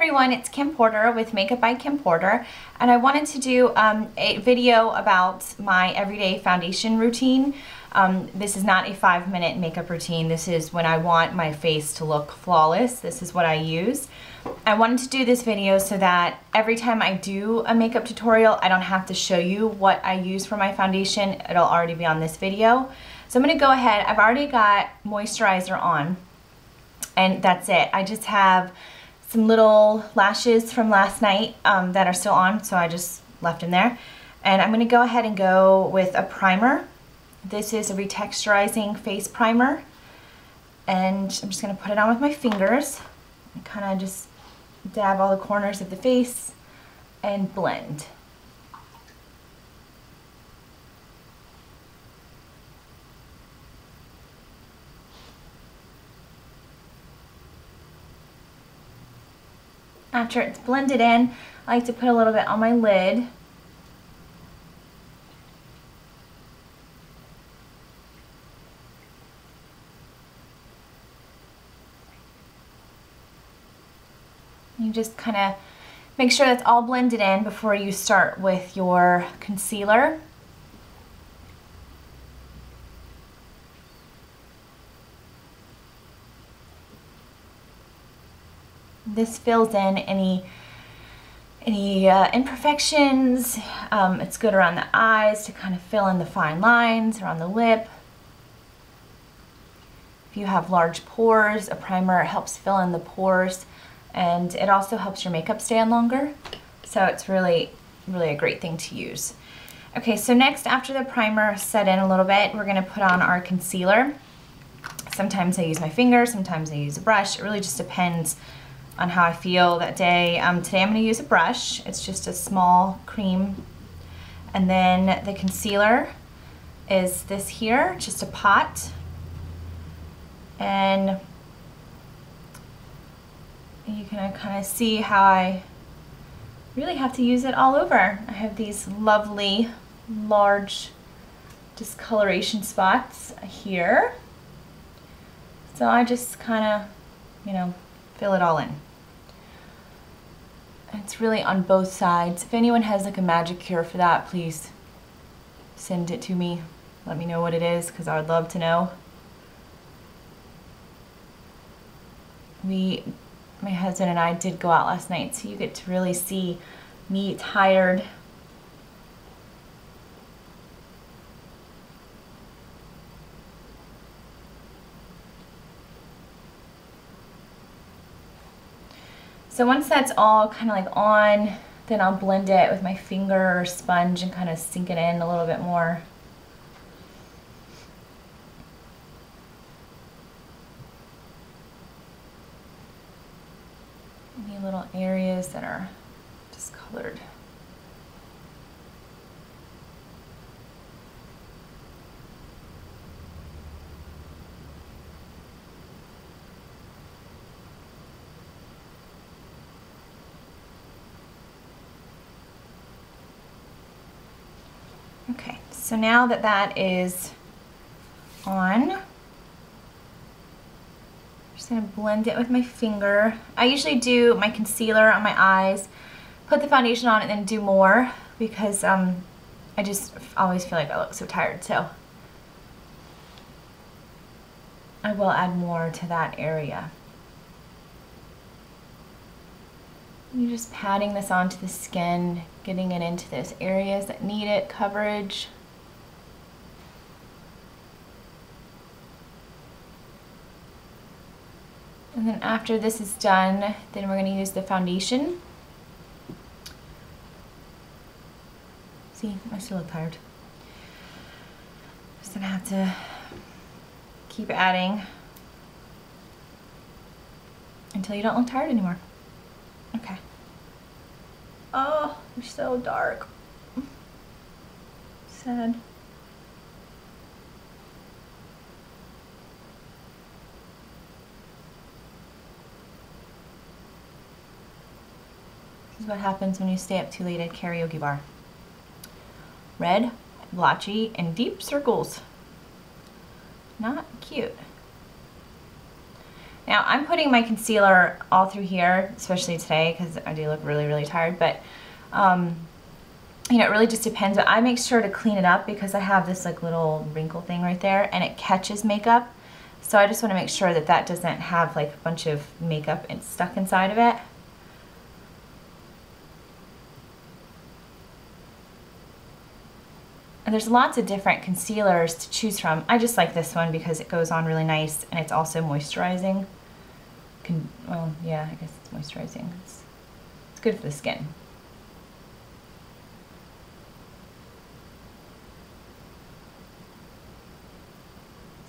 everyone, it's Kim Porter with Makeup by Kim Porter, and I wanted to do a video about my everyday foundation routine. This is not a 5-minute makeup routine. This is when I want my face to look flawless. This is what I use. I wanted to do this video so that every time I do a makeup tutorial, I don't have to show you what I use for my foundation. It'll already be on this video. So I'm going to go ahead. I've already got moisturizer on, and that's it. I just have some little lashes from last night that are still on, so I just left them there. And I'm going to go ahead and go with a primer. This is a retexturizing face primer, and I'm just going to put it on with my fingers and kind of just dab all the corners of the face and blend. After it's blended in, I like to put a little bit on my lid. You just kind of make sure that's all blended in before you start with your concealer. This fills in any imperfections. It's good around the eyes to kind of fill in the fine lines around the lip. If you have large pores, a primer helps fill in the pores, and it also helps your makeup stay on longer. So it's really a great thing to use. Okay, so next, after the primer set in a little bit, we're gonna put on our concealer. Sometimes I use my finger, sometimes I use a brush. It really just depends on how I feel that day. Today I'm going to use a brush. It's just a small cream. And then the concealer is this here, just a pot. And you can kind of see how I really have to use it all over. I have these lovely large discoloration spots here. So I just kind of, fill it all in. It's really on both sides. If anyone has like a magic cure for that, please send it to me. Let me know what it is, because I would love to know. My husband and I did go out last night, so you get to really see me tired. So once that's all kind of like on, then I'll blend it with my finger or sponge and kind of sink it in a little bit more. Any little areas that are discolored. Okay, so now that that is on, I'm just going to blend it with my finger. I usually do my concealer on my eyes, put the foundation on, and then do more because I just always feel like I look so tired. So I will add more to that area. You're just patting this onto the skin, getting it into those areas that need it, coverage. And then after this is done, then we're going to use the foundation. See, I still look tired. Just going to have to keep adding until you don't look tired anymore. Okay. Oh, you're so dark. Sad. This is what happens when you stay up too late at karaoke bar. Red, blotchy, and deep circles. Not cute. Now I'm putting my concealer all through here, especially today because I do look really, really tired, but you know, it really just depends. But I make sure to clean it up because I have this like little wrinkle thing right there and it catches makeup. So I just want to make sure that that doesn't have like a bunch of makeup stuck inside of it. And there's lots of different concealers to choose from. I just like this one because it goes on really nice and it's also moisturizing. Well, yeah, I guess it's moisturizing. It's good for the skin.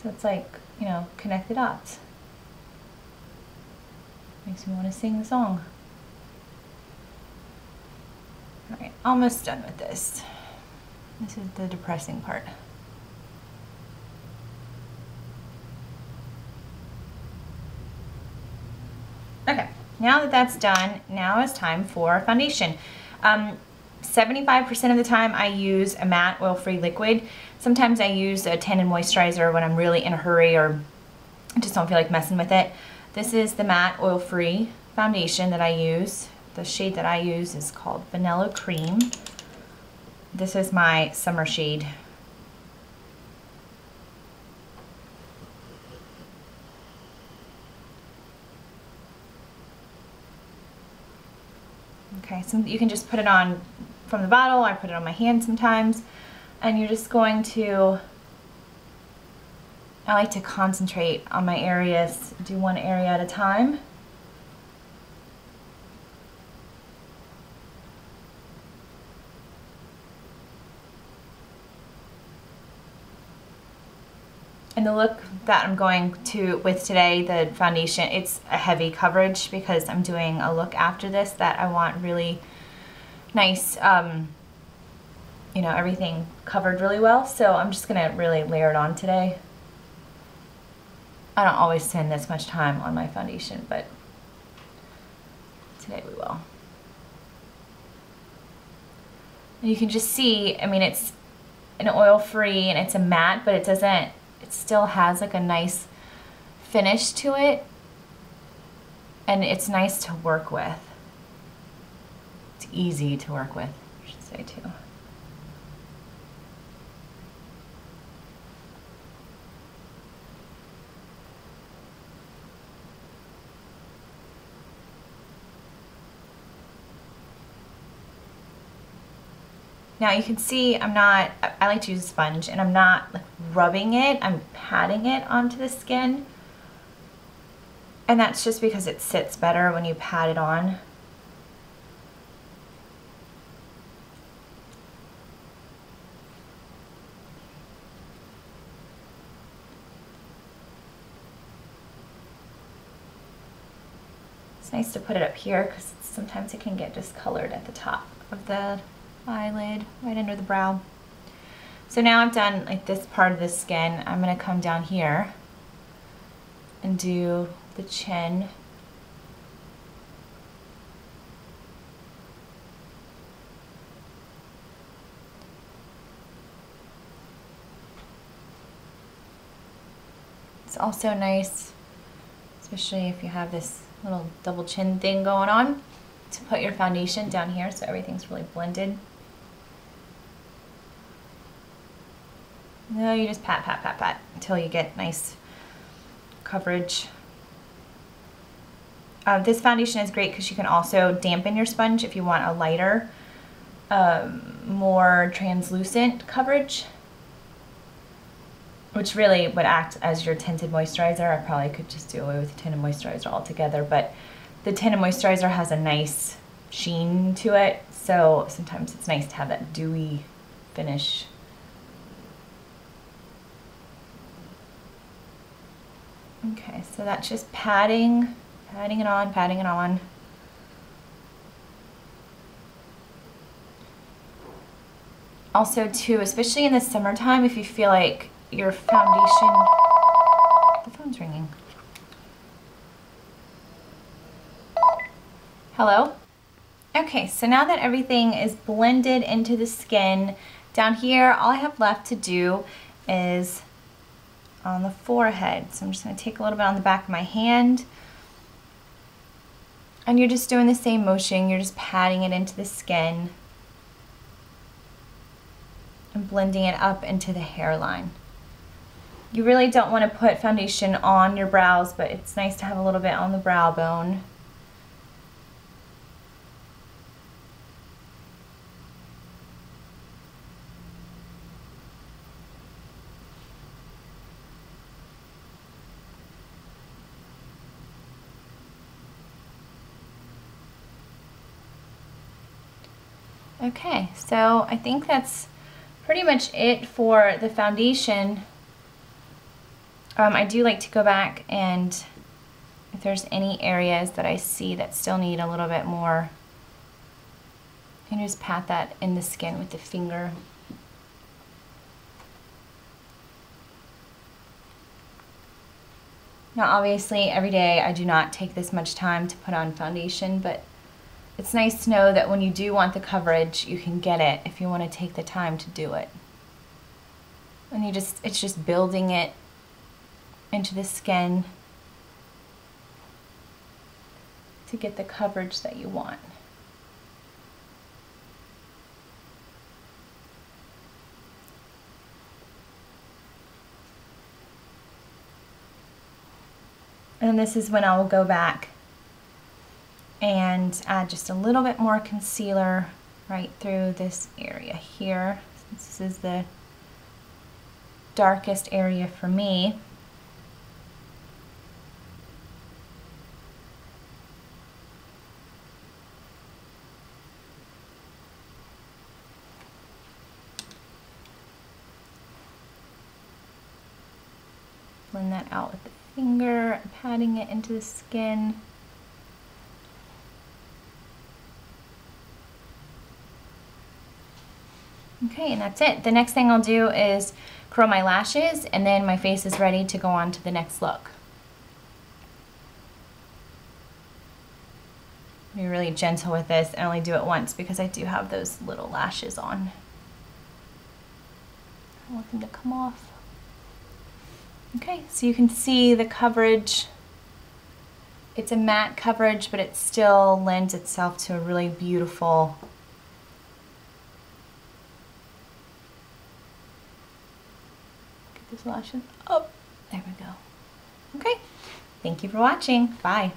So it's like, you know, connect the dots. Makes me want to sing the song. All right, almost done with this. This is the depressing part. Okay, now that that's done, now it's time for foundation. 75% of the time I use a matte oil-free liquid. Sometimes I use a tinted moisturizer when I'm really in a hurry or just don't feel like messing with it. This is the matte oil-free foundation that I use. The shade that I use is called Vanilla Cream. This is my summer shade. Okay, so you can just put it on from the bottle. I put it on my hand sometimes. And you're just going to, I like to concentrate on my areas, do one area at a time. And the look that I'm going with today, the foundation, it's a heavy coverage because I'm doing a look after this that I want really nice, you know, everything covered really well. So I'm just gonna really layer it on today. I don't always spend this much time on my foundation, but today we will. And you can just see, I mean, it's an oil-free and it's a matte, but it doesn't, it still has like a nice finish to it, and it's nice to work with. It's easy to work with, I should say too. Now you can see I like to use a sponge and I'm not like rubbing it, I'm patting it onto the skin. And that's just because it sits better when you pat it on. It's nice to put it up here because sometimes it can get discolored at the top of the eyelid, right under the brow. So now I've done like this part of the skin. I'm going to come down here and do the chin. It's also nice, especially if you have this little double chin thing going on, to put your foundation down here so everything's really blended. No, you just pat, pat, pat, pat until you get nice coverage. This foundation is great because you can also dampen your sponge if you want a lighter, more translucent coverage, which really would act as your tinted moisturizer. I probably could just do away with the tinted moisturizer altogether, but the tinted moisturizer has a nice sheen to it, so sometimes it's nice to have that dewy finish. Okay, so that's just patting it on, patting it on. Also too, especially in the summertime, if you feel like your foundation, the phone's ringing. Hello? Okay, so now that everything is blended into the skin, down here, all I have left to do is on the forehead. So I'm just going to take a little bit on the back of my hand. And you're just doing the same motion. You're just patting it into the skin and blending it up into the hairline. You really don't want to put foundation on your brows, but it's nice to have a little bit on the brow bone. Okay, so I think that's pretty much it for the foundation. I do like to go back and if there's any areas that I see that still need a little bit more, you can just pat that in the skin with the finger. Now obviously every day I do not take this much time to put on foundation, but it's nice to know that when you do want the coverage, you can get it if you want to take the time to do it. And it's just building it into the skin to get the coverage that you want. And this is when I will go back and add just a little bit more concealer right through this area here, since this is the darkest area for me. Blend that out with the finger, patting it into the skin. Okay, and that's it. The next thing I'll do is curl my lashes, and then my face is ready to go on to the next look. Be really gentle with this and only do it once because I do have those little lashes on. I want them to come off. Okay, so you can see the coverage. It's a matte coverage, but it still lends itself to a really beautiful these lashes up. There we go. Okay, thank you for watching. Bye.